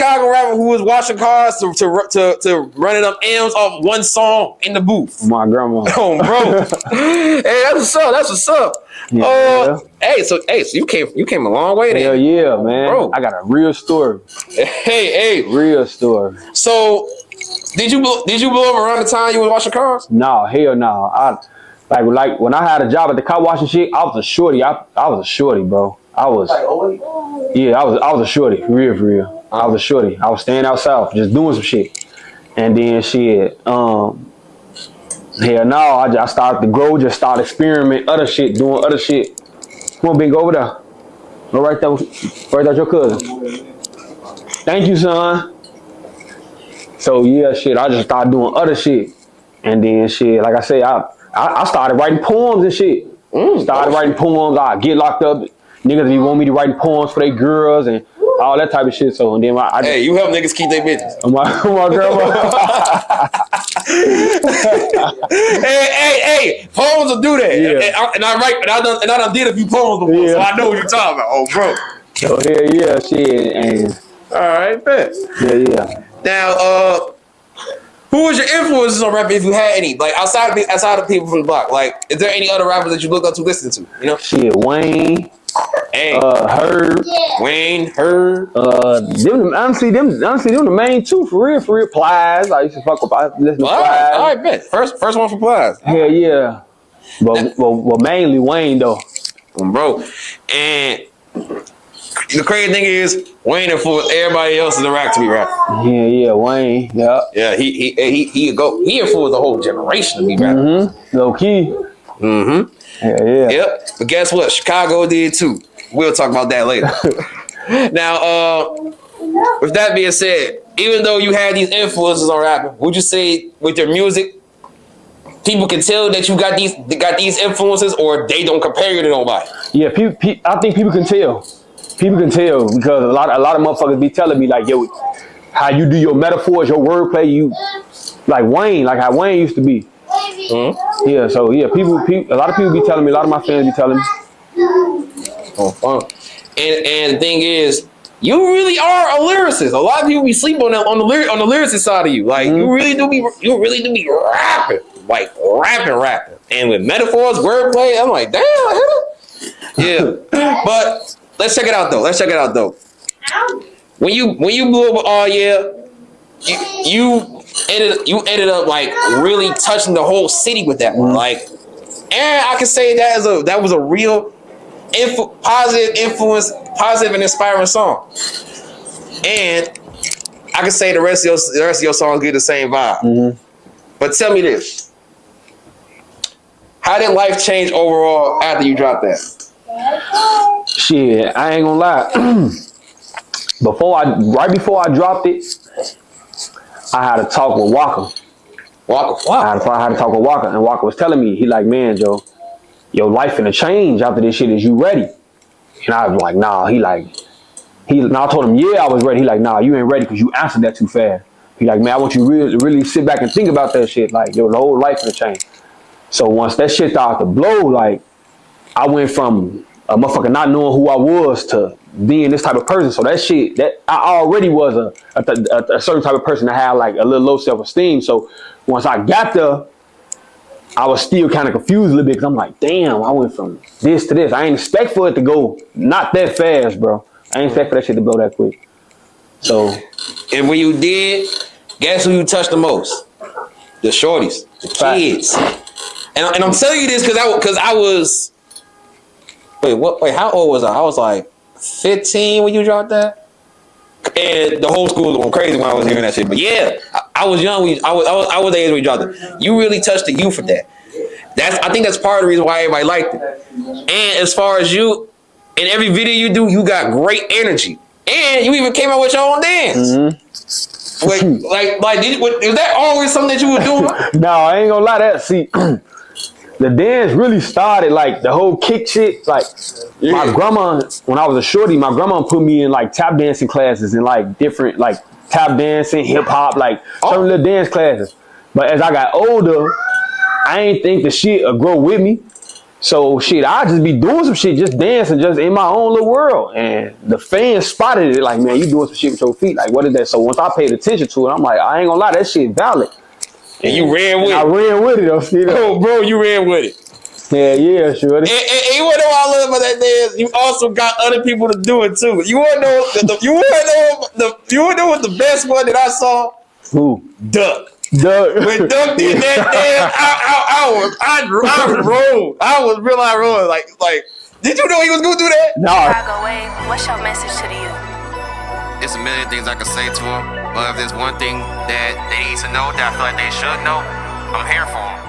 Chicago rapper who was washing cars to running up M's off one song in the booth. My grandma. Oh, bro. Hey, that's what's up. Yeah. Hey, so you came a long way then. Hell yeah, man. Bro. I got a real story. Hey. Real story. So, did you blow up around the time you was washing cars? No, hell no. Like when I had a job at the car washing shit, I was a shorty. I was a shorty, bro. I was a shorty, for real. I was a shorty. I was staying outside, just doing some shit. And then shit, hell no, I started to grow, just started experimenting other shit, doing other shit. Come on, Ben, go over there. Go right there your cousin. Thank you, son. So yeah, shit, I just started doing other shit. And then shit, like I said, I started writing poems and shit. Started writing poems, I get locked up. Niggas be want me to write poems for their girls and all that type of shit. So and then hey, you help niggas keep their bitches. My grandma. hey, poems will do that. Yeah. And I write, and I done did a few poems before, so I know what you're talking about. Oh, bro. So hell yeah, shit. And all right, bet. Yeah. Now, who was your influences on rapping, if you had any? Like outside of people from the block, like is there any other rappers that you look up to, listen to? You know, shit, Wayne. Hey, Herb, Wayne, Herb. Them the main two for real. Plies, I used to fuck with. I listen to Plies. All right, bet. First one for Plies. Hell yeah. But mainly Wayne though, bro. And the crazy thing is, Wayne influenced everybody else in the rap to be rapping. Yeah, Wayne. Yeah. Yeah, he influenced the whole generation to be rapping. Low key. Yeah. Yep. But guess what? Chicago did too. We'll talk about that later. Now, with that being said, even though you had these influences on rapping, would you say with your music, people can tell that you got these influences, or they don't compare you to nobody? Yeah, I think people can tell. People can tell because a lot of motherfuckers be telling me like, yo, how you do your metaphors, your wordplay, you like Wayne, like how Wayne used to be. Yeah, so yeah, a lot of people be telling me, a lot of my fans be telling me. Oh, fun. And the thing is, you really are a lyricist. A lot of people be sleeping on the lyricist side of you. Like you really do be rapping, like rapping, and with metaphors, wordplay. I'm like, damn, yeah. But let's check it out though. When you blew up, you ended up like really touching the whole city with that one. Like, and I can say that was a real positive influence, positive and inspiring song. And I can say the rest of your songs get the same vibe. But tell me this: how did life change overall after you dropped that? Shit, I ain't gonna lie. Right before I dropped it, I had a talk with Waka. I had to talk with Waka, and Waka was telling me, he like, man, Joe, your life finna change after this shit. Is you ready? And I was like, nah. I told him, yeah, I was ready. He like, nah, you ain't ready because you answered that too fast. He like, man, I want you to really sit back and think about that shit. Like, your whole life finna change. So once that shit started to blow, like, I went from a motherfucker not knowing who I was to being this type of person. So that shit, that I already was a certain type of person that had like a little low self-esteem. So once I got there, I was still kind of confused a little bit because I'm like, damn, I went from this to this. I ain't expect for it to go not that fast, bro. I ain't expect for that shit to blow that quick. So, and when you did, guess who you touched the most? The shorties, the kids. And I'm telling you this because I was. Wait, how old was I? I was like 15 when you dropped that, and the whole school was going crazy when I was hearing that shit. But yeah, I was young. I was the age when you dropped it. You really touched the youth with that. I think that's part of the reason why everybody liked it. And as far as you, in every video you do, you got great energy, and you even came out with your own dance. Like, is that always something that you were doing? No, I ain't gonna lie. See. The dance really started, like, the whole kick shit, like, my grandma, when I was a shorty, my grandma put me in, like, tap dancing classes and, like, different, like, tap dancing, hip-hop, like, certain little dance classes. But as I got older, I ain't think the shit would grow with me. So shit, I just be doing some shit, just dancing, just in my own little world. And the fans spotted it, like, man, you doing some shit with your feet. Like, what is that? So once I paid attention to it, I'm like, I ain't gonna lie, that shit valid. And you ran with it. I ran with it, though. Oh, bro, you ran with it. Yeah, sure. And you wanna know what I love about that dance? You also got other people to do it too. You wanna know what the best one that I saw? Who? Duck. When Duck did that dance, I rolled. I was real rolling. Like, did you know he was gonna do that? No. What's your message to the youth? There's a million things I could say to them, but if there's one thing that they need to know that I feel like they should know, I'm here for them.